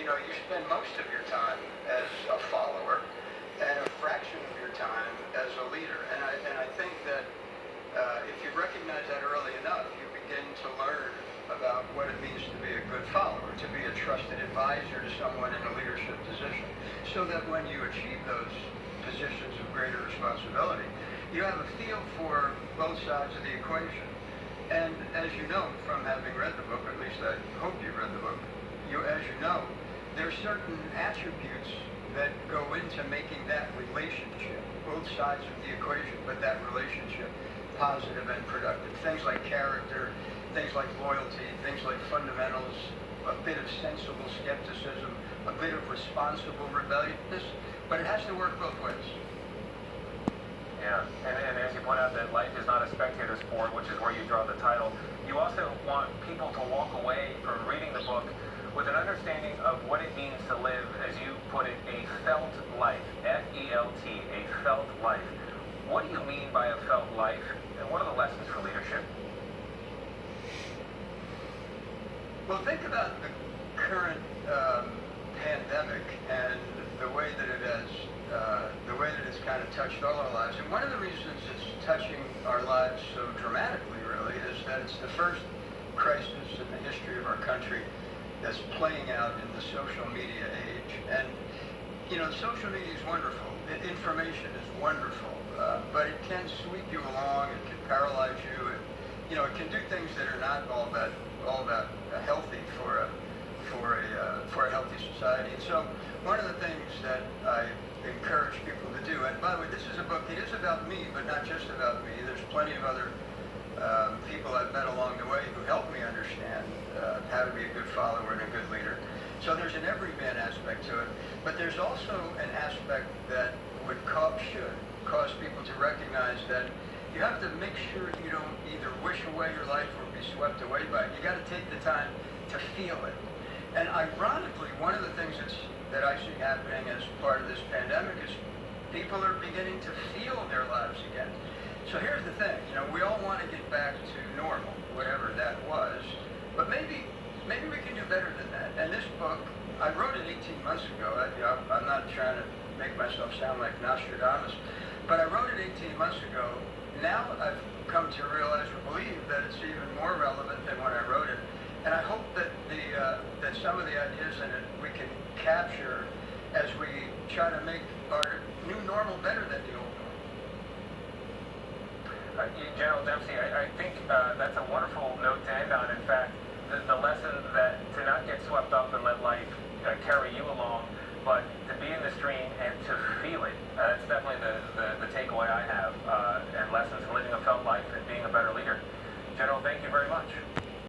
you spend most of your time as a follower and a fraction of your time as a leader. And I think that if you recognize that early enough, you begin to learn about what it means to be a good follower, to be a trusted advisor to someone in a leadership position, so that when you achieve those positions of greater responsibility, you have a feel for both sides of the equation. And as you know from having read the book, at least I hope you read the book, as you know, there are certain attributes that go into making that relationship, both sides of the equation, but that relationship positive and productive. Things like character, things like loyalty, things like fundamentals, a bit of sensible skepticism, a bit of responsible rebelliousness, but it has to work both ways. Yeah, and as you point out that life is not a spectator sport, which is where you draw the title, you also want people to walk away from reading the book with an understanding of what it means to live, as you put it, a felt life, F-E-L-T, a felt life. What do you mean by a felt life, and what are the lessons for leadership? Well, think about the current pandemic and the way that it's kind of touched all our lives. And one of the reasons it's touching our lives so dramatically, really, is that it's the first crisis in the history of our country that's playing out in the social media age. And, social media is wonderful. Information is wonderful, but it can sweep you along. It can paralyze you. It can do things that are not all that healthy for a healthy society. And so, one of the things that I encourage people to do, and by the way, this is a book. It is about me, but not just about me. There's plenty of other people I've met along the way who helped me understand how to be a good follower and a good leader. So there's an everyman aspect to it, but there's also an aspect that should cause people to recognize that you have to make sure you don't either wish away your life or be swept away by it. You got to take the time to feel it. And ironically, one of the things that I see happening as part of this pandemic is people are beginning to feel their lives again. So here's the thing, we all want to get back to normal, whatever that was, but maybe we can do better than that. And this book, I wrote it 18 months ago. I'm not trying to make myself sound like Nostradamus, but I wrote it 18 months ago. Now I've come to realize or believe that it's even more relevant than when I wrote it. And I hope that that some of the ideas in it we can capture as we try to make our new normal better than the old normal. General Dempsey, I think that's a wonderful note to end on. In fact, the lesson that to not get swept up and let life carry you along, but to be in the stream and to feel it. That's definitely the takeaway I have, and lessons in living a felt life and being a better leader. General, thank you very much.